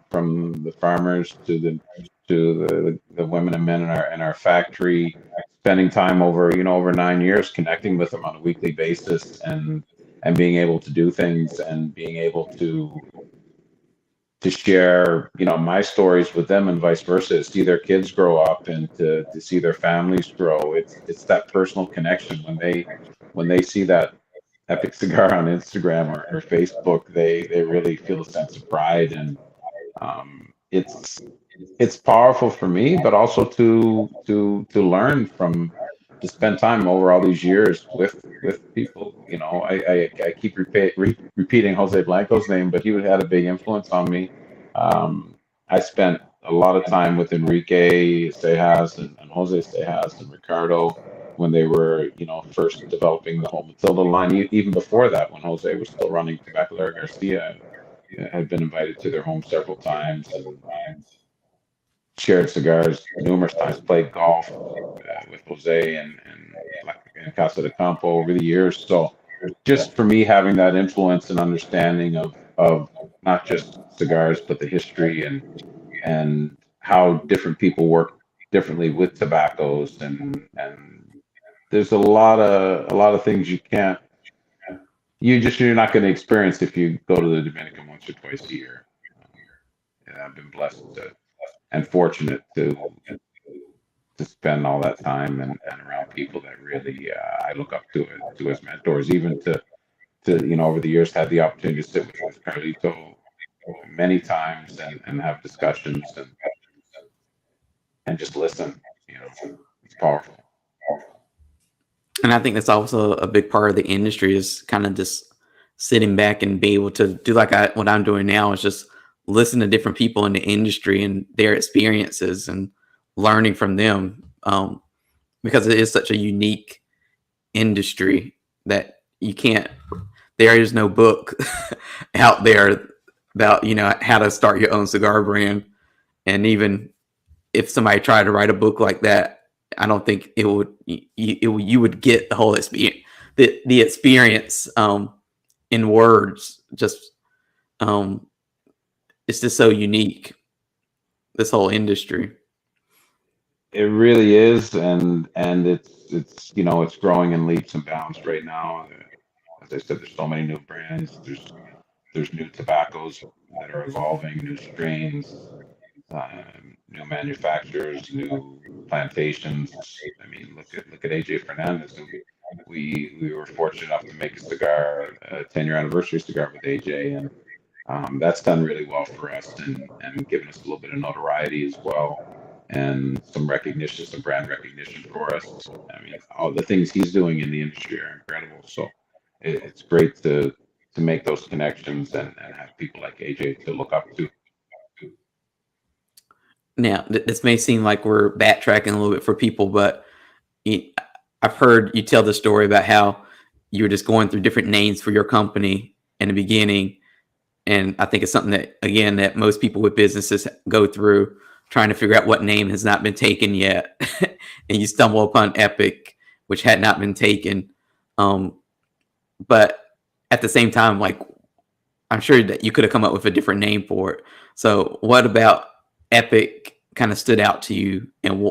from the farmers to the women and men in our factory, spending time over 9 years connecting with them on a weekly basis, and being able to do things, and being able to share my stories with them, and vice versa, see their kids grow up, and to see their families grow. It's that personal connection when they see that Epic Cigar on Instagram or Facebook, they really feel a sense of pride. And it's powerful for me, but also to learn from, to spend time over all these years with people. I keep repeating Jose Blanco's name, but he had a big influence on me. I spent a lot of time with Enrique Sejas and Jose Sejas and Ricardo when they were, first developing the whole Matilda line. Even before that, when Jose was still running Tabacalera Garcia, I had been invited to their home several times, and shared cigars numerous times, played golf with Jose and Casa de Campo over the years. So just for me, having that influence and understanding of not just cigars, but the history and how different people work differently with tobaccos, and there's a lot of things you're not going to experience if you go to the Dominican once or twice a year. And I've been blessed and fortunate to spend all that time and around people that really I look up to as mentors. Even to over the years, had the opportunity to sit with Carlito many times, and have discussions, and just listen. It's powerful. And I think that's also a big part of the industry, is kind of just sitting back and be able to do what I'm doing now, is just listen to different people in the industry and their experiences and learning from them, because it is such a unique industry that there is no book out there about how to start your own cigar brand. And even if somebody tried to write a book like that, I don't think you would get the whole experience, the experience in words. Just it's just so unique, this whole industry. It really is, and it's growing in leaps and bounds right now. As I said, there's so many new brands. There's new tobaccos that are evolving, new strains, new manufacturers, new plantations. I mean, look at AJ Fernandez. We were fortunate enough to make a 10-year anniversary cigar with AJ, and that's done really well for us, and given us a little bit of notoriety as well, and some recognition, some brand recognition for us. I mean, all the things he's doing in the industry are incredible. So it's great to make those connections, and have people like AJ to look up to. Now, this may seem like we're backtracking a little bit for people, but I've heard you tell the story about how you were just going through different names for your company in the beginning. And I think it's something that most people with businesses go through, trying to figure out what name has not been taken yet. And you stumble upon Epic, which had not been taken. But at the same time, I'm sure that you could have come up with a different name for it. So what about Epic kind of stood out to you, and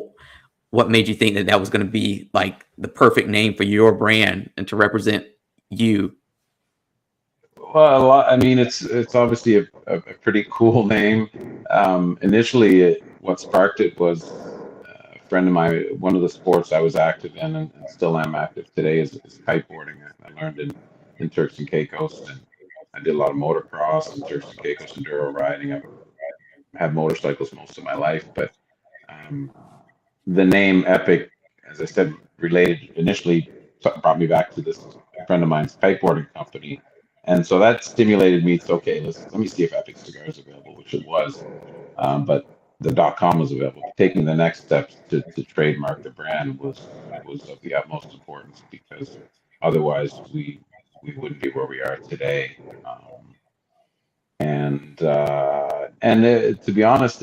what made you think that was going to be the perfect name for your brand and to represent you? Well, I mean, it's obviously a pretty cool name. Initially, what sparked it was a friend of mine. One of the sports I was active in, and still am active today, is kiteboarding. I learned in Turks and Caicos, and I did a lot of motocross and Turks and Caicos enduro riding. I've had motorcycles most of my life, but the name Epic, as I said, related initially, brought me back to this friend of mine's kiteboarding company. And so that stimulated me to, okay, let me see if Epic Cigar is available, which it was. But the .com was available. Taking the next steps to trademark the brand was of the utmost importance, because otherwise we wouldn't be where we are today. To be honest,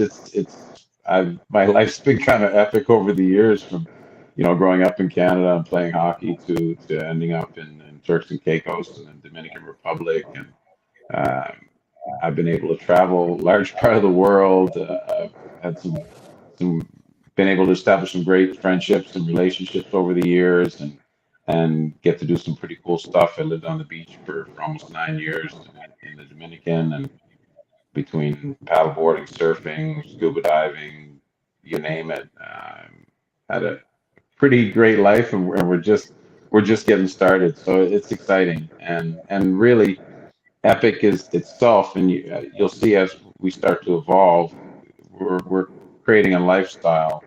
my life's been kind of epic over the years, from growing up in Canada and playing hockey to ending up in Turks and Caicos and then Dominican Republic, and I've been able to travel large part of the world. I've had some been able to establish some great friendships and relationships over the years, and get to do some pretty cool stuff. I lived on the beach for almost 9 years in the Dominican, and between paddleboarding, surfing, scuba diving, you name it, had a pretty great life, and we're just getting started. So it's exciting, and really, Epic is itself, and you'll see as we start to evolve, we're creating a lifestyle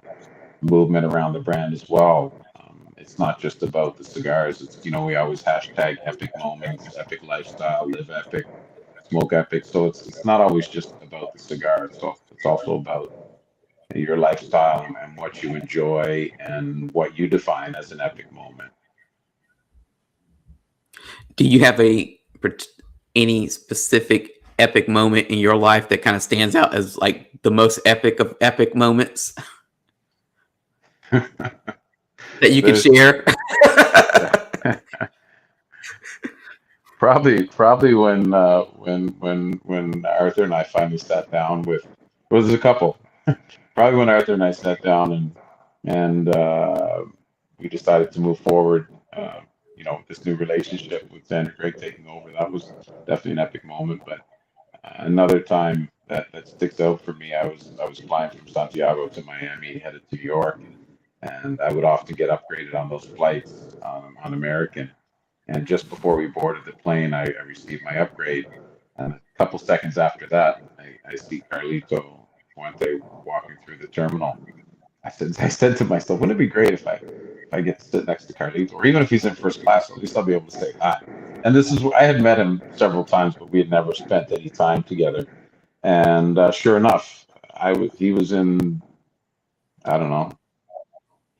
movement around the brand as well. It's not just about the cigars. It's, we always hashtag epic moments, epic lifestyle, live epic, smoke epic. So it's not always just about the cigar. It's also about your lifestyle and what you enjoy and what you define as an epic moment. Do you have any specific epic moment in your life that kind of stands out as like the most epic of epic moments that you can share? Probably when Arthur and I finally sat down with, well, there's a couple. Probably when Arthur and I sat down and we decided to move forward. This new relationship with Xander Greg taking over, that was definitely an epic moment. But another time that sticks out for me, I was flying from Santiago to Miami, headed to New York, and I would often get upgraded on those flights on American. And just before we boarded the plane, I received my upgrade. And a couple seconds after that, I see Carlito Fuente walking through the terminal. I said to myself, wouldn't it be great if I get to sit next to Carlito, or even if he's in first class, at least I'll be able to say hi. And I had met him several times, but we had never spent any time together. And sure enough, he was in, I don't know,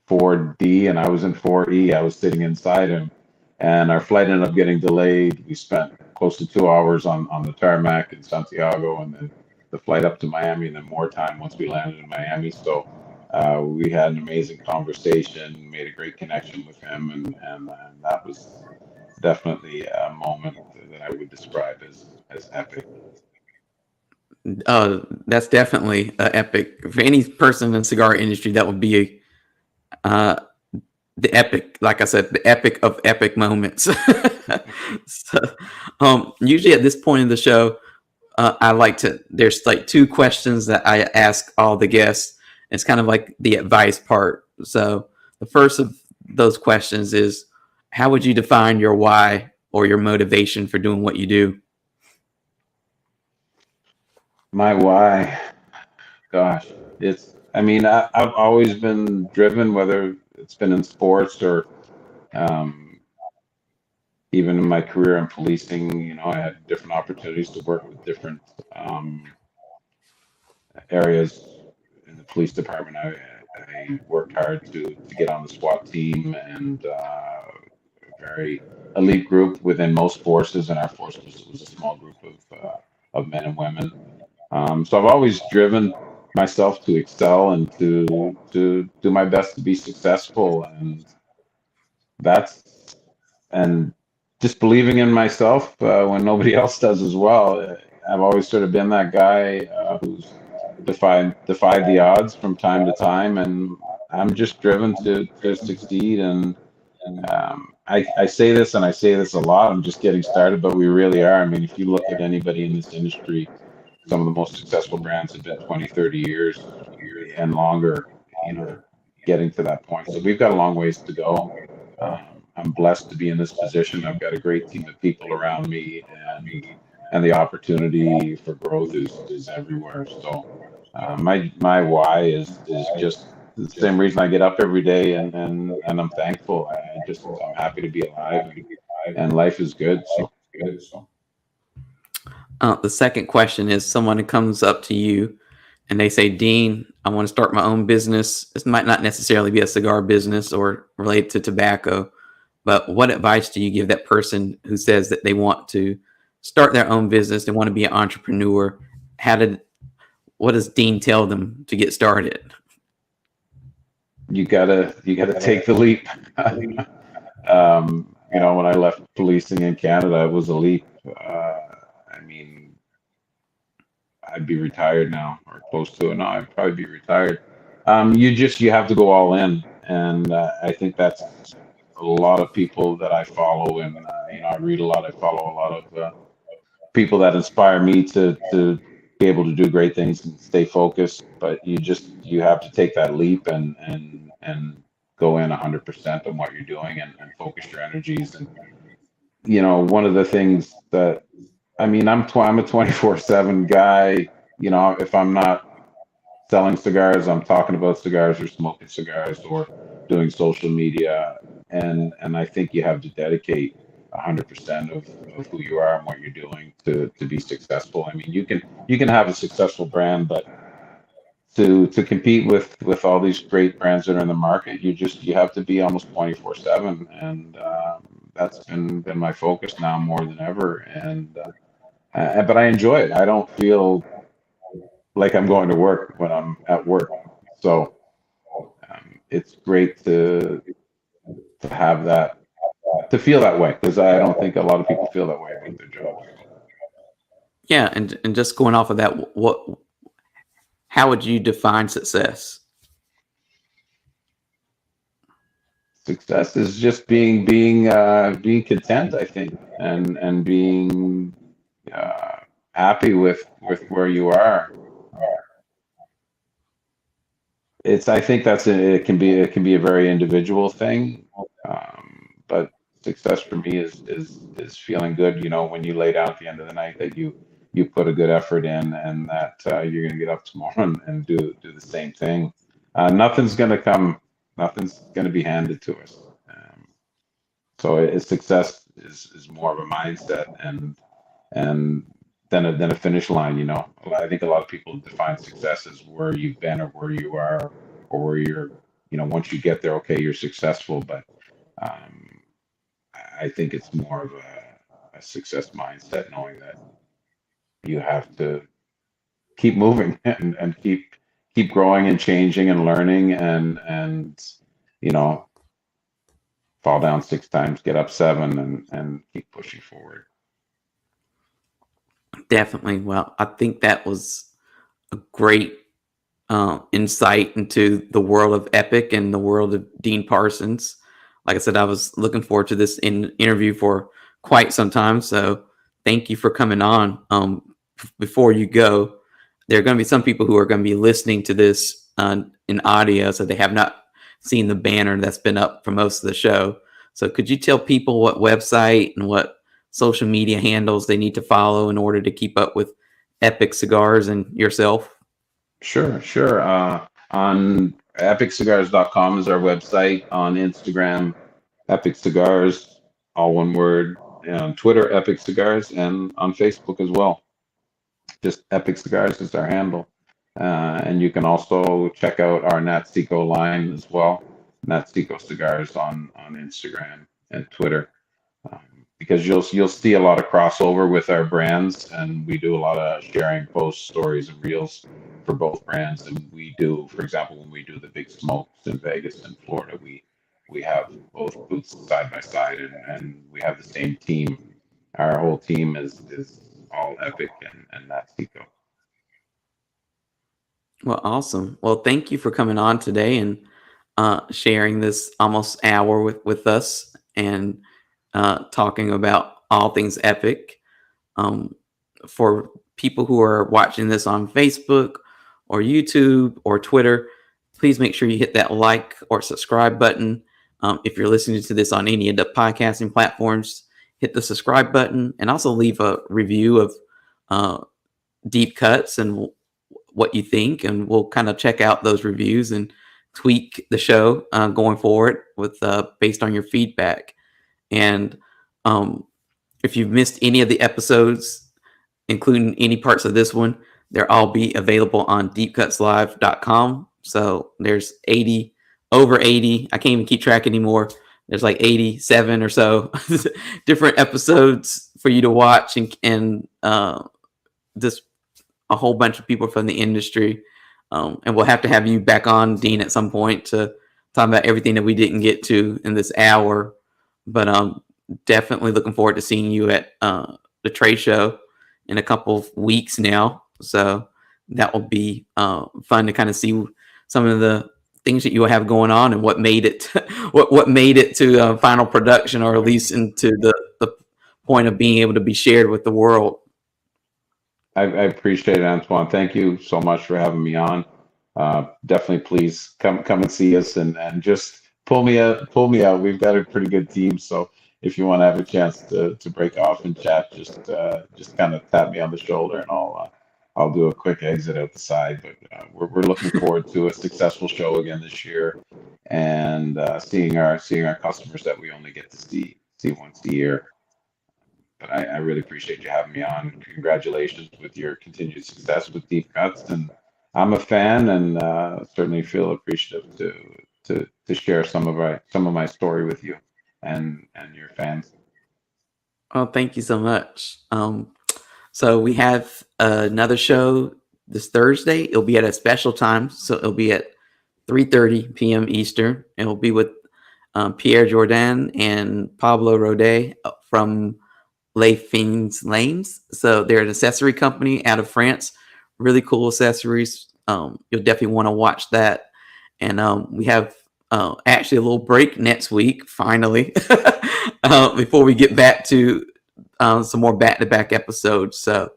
4D, and I was in 4E. I was sitting inside him, and our flight ended up getting delayed. We spent close to 2 hours on the tarmac in Santiago, and then the flight up to Miami, and then more time once we landed in Miami. So we had an amazing conversation, made a great connection with him, and that was definitely a moment that I would describe as epic. That's definitely epic. For any person in the cigar industry, that would be the epic, like I said, the epic of epic moments. So, usually at this point in the show, there's like two questions that I ask all the guests. It's kind of like the advice part. So the first of those questions is, how would you define your why or your motivation for doing what you do? My why, gosh, I've always been driven, whether it's been in sports or even in my career in policing. I had different opportunities to work with different areas in the police department. I worked hard to get on the SWAT team, and a very elite group within most forces, and our force was a small group of men and women. So I've always driven myself to excel and to do my best to be successful, and just believing in myself when nobody else does as well. I've always sort of been that guy who's defied the odds from time to time, and I'm just driven to succeed. And I say this, and I say this a lot. I'm just getting started, but we really are. I mean, if you look at anybody in this industry, some of the most successful brands have been 20, 30 years and longer, getting to that point. So we've got a long ways to go. I'm blessed to be in this position. I've got a great team of people around me, and the opportunity for growth is everywhere. So my why is just the same reason I get up every day, and I'm thankful. I'm happy to be alive, and life is good. So good. So. The second question is, someone who comes up to you and they say, Dean, I want to start my own business. This might not necessarily be a cigar business or related to tobacco, but what advice do you give that person who says that they want to start their own business, they want to be an entrepreneur? What does Dean tell them to get started? You gotta take the leap. when I left policing in Canada, it was a leap. I mean, I'd be retired now or close to it now. I'd probably be retired. You have to go all in, and I think that's a lot of people that I follow, and I read a lot. I follow a lot of people that inspire me to be able to do great things and stay focused. But you have to take that leap and go in 100% on what you're doing and focus your energies. And one of the things that I'm a 24/7 guy. If I'm not selling cigars, I'm talking about cigars or smoking cigars or doing social media. And I think you have to dedicate 100% of who you are and what you're doing to be successful. I mean, you can have a successful brand, but to compete with all these great brands that are in the market, you have to be almost 24/7, and that's been my focus now more than ever. And but I enjoy it. I don't feel like I'm going to work when I'm at work. So it's great to have that, to feel that way, because I don't think a lot of people feel that way about their jobs. Yeah, and just going off of that, how would you define success? Success is just being content, I think, and being happy with where you are. I think it can be a very individual thing, but success for me is feeling good. When you lay down at the end of the night that you put a good effort in, and that you're going to get up tomorrow and do the same thing. Nothing's going to be handed to us. So success is more of a mindset and than a finish line. I think a lot of people define success as where you've been or where you are or where you're. Once you get there, okay, you're successful. But I think it's more of a success mindset, knowing that you have to keep moving and keep growing and changing and learning and fall down 6 times, get up 7, and keep pushing forward. Definitely. Well, I think that was a great insight into the world of Epic and the world of Dean Parsons. Like I said, I was looking forward to this interview for quite some time. So thank you for coming on. Before you go, there are going to be some people who are going to be listening to this in audio, so they have not seen the banner that's been up for most of the show. So could you tell people what website and what social media handles they need to follow in order to keep up with Epic Cigars and yourself? Sure. On epiccigars.com is our website. On Instagram, Epic Cigars, all one word. And on Twitter, Epic Cigars, and on Facebook as well. Just Epic Cigars is our handle. And you can also check out our Natseco line as well. Natseco Cigars on Instagram and Twitter. Because you'll see a lot of crossover with our brands, and we do a lot of sharing posts, stories, and reels for both brands. And we do, for example, when we do the big smokes in Vegas and Florida, we have both booths side by side, and we have the same team. Our whole team is all Epic and Natseco. Well, awesome. Well, thank you for coming on today and sharing this almost hour with us and talking about all things Epic. For people who are watching this on Facebook or YouTube or Twitter, please make sure you hit that like or subscribe button. If you're listening to this on any of the podcasting platforms, hit the subscribe button and also leave a review of Deep Cuts and what you think. And we'll kind of check out those reviews and tweak the show going forward with based on your feedback. And if you've missed any of the episodes, including any parts of this one, they'll all be available on deepcutslive.com. So there's over 80. I can't even keep track anymore. There's like 87 or so different episodes for you to watch, and just a whole bunch of people from the industry. And we'll have to have you back on, Dean, at some point to talk about everything that we didn't get to in this hour. But definitely looking forward to seeing you at the trade show in a couple of weeks now. So that will be fun to kind of see some of the things that you have going on and what made it what made it to final production, or at least into the point of being able to be shared with the world. I appreciate it, Antoine. Thank you so much for having me on. Definitely, please come and see us and just pull me out. Pull me out. We've got a pretty good team, so if you want to have a chance to break off and chat, just kind of tap me on the shoulder, and I'll do a quick exit out the side. But we're looking forward to a successful show again this year, and seeing our customers that we only get to see once a year. But I really appreciate you having me on. Congratulations with your continued success with Deep Cuts, and I'm a fan, and certainly feel appreciative to share some of my story with you and your fans. Oh, thank you so much. So we have another show this Thursday. It'll be at a special time, so it'll be at 3:30 p.m. Eastern. It'll be with Pierre Jordan and Pablo Rodet from Les Fins Lames. So they're an accessory company out of France. Really cool accessories. You'll definitely want to watch that. And we have actually a little break next week, finally, before we get back to some more back-to-back episodes. So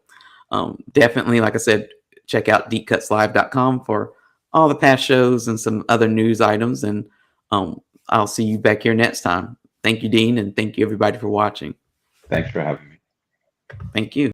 definitely, like I said, check out deepcutslive.com for all the past shows and some other news items. And I'll see you back here next time. Thank you, Dean, and thank you, everybody, for watching. Thanks for having me. Thank you.